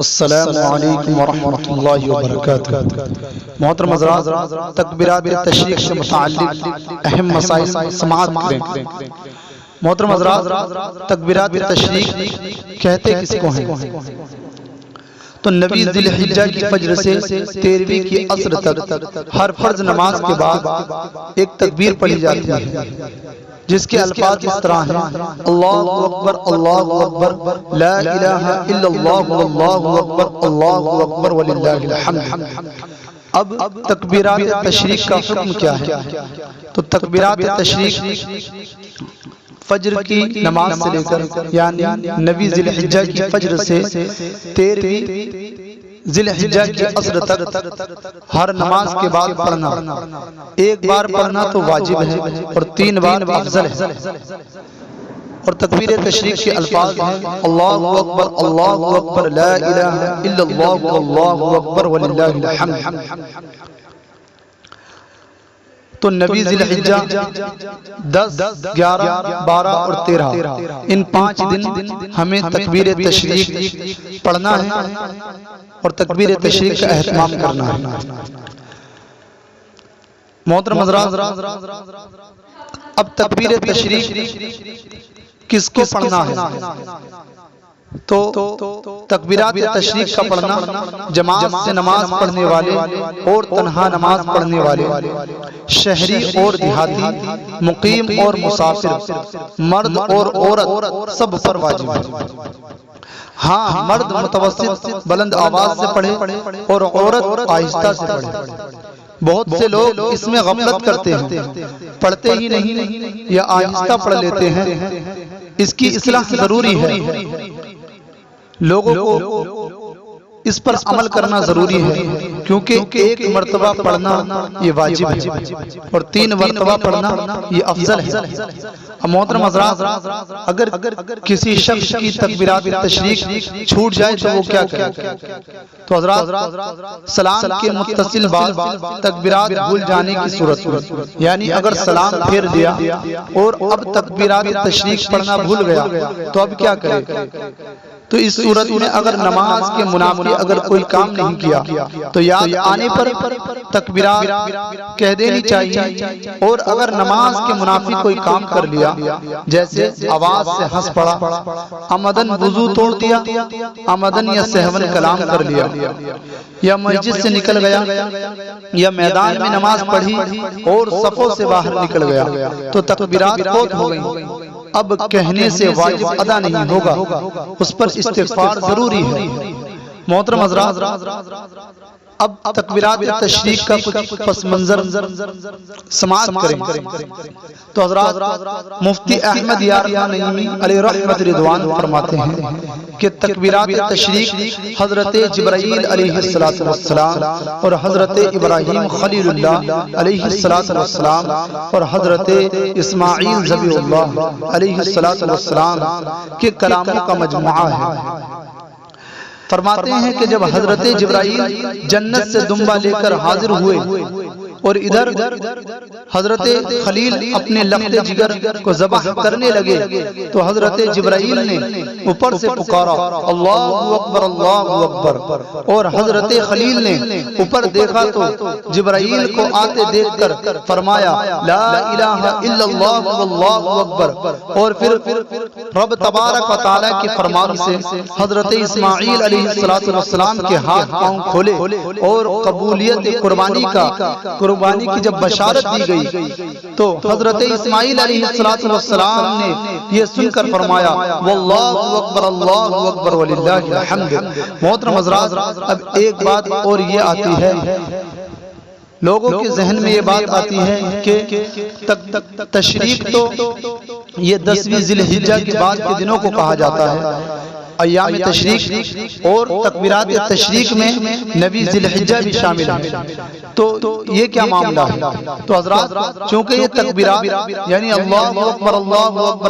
السلام علیکم ورحمۃ اللہ وبرکاتہ۔ محترم حضرات، تکبیرات تشریق سے متعلق اہم مسائل سماعت کریں۔ محترم حضرات، تکبیرات تشریق کہتے کس کو ہیں؟ تو نبی ذی الحجہ کی فجر سے 13ویں کی عصر تک ہر فرض نماز کے بعد ایک تکبیر پڑھی جاتی ہے، جس کے الفاظ اس طرح ہیں: اللہ اکبر اللہ اکبر، لا الہ الا اللہ واللہ اکبر، اللہ اکبر وللہ الحمد۔ اب تکبیرات تشریق کا حکم کیا ہے؟ تو تکبیرات تشریق فجر کی نماز سے لے کر، یعنی نبی ذی الحجہ کی فجر سے 13ویں ذی الحجہ کی عصر تک ہر نماز کے بعد پڑھنا، ایک بار پڑھنا تو واجب ہے اور 3 بار افضل ہے۔ اور تکبیر تشریق کے الفاظ ہیں: اللہ اکبر لا الہ الا اللہ واللہ اکبر وللہ الحمد۔ تو نبی ذی الحجہ 10، 11، 12 اور 13 ان 5 دن ہمیں تکبیر تشریق پڑھنا ہے اور تکبیر تشریق کا اہتمام کرنا ہے۔ محترم حضرات، اب تکبیر تشریق کس کو پڑھنا ہے؟ تو تکبیرات تشریق کا پڑھنا جماعت سے نماز پڑھنے والے اور تنہا نماز پڑھنے والے، شہری اور دیہاتی، مقیم اور مسافر، مرد اور عورت سب پر واجب ہے۔ ہاں، مرد متوسط بلند آواز سے پڑھے اور عورت آہستہ سے پڑھے۔ بہت سے لوگ اس میں غفلت کرتے ہیں، پڑھتے ہی نہیں یا آہستہ پڑھ لیتے ہیں۔ اس کی اصلاح ضروری ہے، لوگوں کو اس پر عمل کرنا ضروری ہے، کیونکہ ایک مرتبہ پڑھنا یہ واجب ہے اور 3 مرتبہ پڑھنا یہ افضل ہے۔ محترم حضرات، اگر کسی شخص کی تکبیرات تشریق چھوٹ جائے تو وہ کیا کرے؟ تو حضرات، سلام کے متصل بعد تکبیرات بھول جانے کی صورت میں، یعنی اگر سلام پھیر دیا اور اب تکبیرات تشریق پڑھنا بھول گیا تو اب کیا کرے؟ تو اس صورت میں اگر نماز کے منافی اگر کوئی کام نہیں کیا تو یاد آنے پر تکبیرات کہہ دینی چاہیے، اور اگر نماز کے منافی کوئی کام کر لیا، جیسے آواز سے ہنس پڑا، عمدن وضو توڑ دیا، عمدن یا سہون کلام کر لیا، یا مسجد سے نکل گیا، یا میدان میں نماز پڑھی اور صفوں سے باہر نکل گیا، تو تکبیرات فوت ہو گئیں۔ اب کہنے سے واجب ادا نہیں ہوگا، اس پر استغفار ضروری ہے۔ محترم حضرات، اب تکبیرات تشریق کا کچھ پس منظر سماعت کریں۔ تو حضرات، مفتی احمد یار نعیمی علیہ رحمت رضوان فرماتے ہیں کہ تکبیرات تشریق حضرت جبرائیل علیہ السلام اور حضرت ابراہیم خلیل اللہ علیہ السلام اور حضرت اسماعیل ذبیح اللہ علیہ السلام کے کلاموں کا مجموعہ ہے۔ فرماتے ہیں کہ جب حضرت جبرائیل جنت سے دمبا لے کر حاضر ہوئے اور ادھر حضرت خلیل اپنے لخت جگر کو ذبح کرنے لگے تو حضرت جبرائیل نے اوپر سے پکارا اللہ اکبر اللہ اکبر، اور حضرت خلیل نے اوپر دیکھا تو جبرائیل کو آتے دیکھ کر فرمایا لا الہ الا اللہ واللہ اکبر، اور پھر رب تبارک و تعالی کے فرمان سے حضرت اسماعیل علیہ السلام کے ہاتھ پاؤں کھولے اور قبولیت قربانی کی جب بشارت دی گئی تو حضرت اسماعیل علیہ السلام نے یہ سن کر فرمایا واللہ اکبر اللہ اکبر وللہ الحمد۔ محترم حضرات، اب ایک بات اور یہ آتی ہے، لوگوں کے ذہن میں یہ بات آتی ہے کہ تشریق تو یہ 10ویں ذی الحجہ کے بعد کے دنوں کو کہا جاتا ہے، ایام تشریق اور تکبیرات تشریق میں نبی ذی الحجہ بھی شامل ہے، تو یہ کیا معاملہ ہے؟ تو حضرات، چونکہ یہ تکبیرات یعنی اللہ اکبر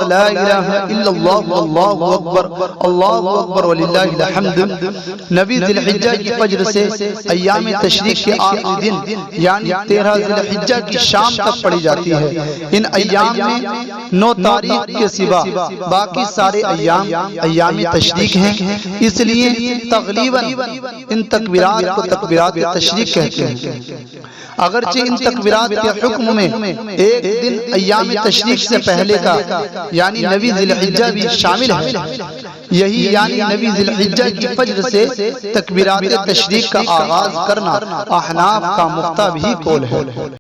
لا الہ الا اللہ واللہ اکبر، اللہ اکبر وللہ الحمد، نبی ذی الحجہ کی فجر سے ایام تشریق کے آخری دن یعنی 13 ذی الحجہ کی شام تک پڑھی جاتی ہے۔ ان ایام میں 9 تاریخ کے سوا باقی سارے ایام تشریق نزدیک ہیں، اس لیے تغلیباً ان تکبیرات کو تکبیرات تشریق کہتے ہیں۔ اگرچہ ان تکبیرات کے حکم میں ایک دن ایام تشریق سے پہلے کا یعنی نویں ذی الحجہ بھی شامل ہے، یہی یعنی نویں ذی الحجہ کی فجر سے تکبیرات تشریق کا آغاز کرنا احناف کا مختار بھی قول ہے۔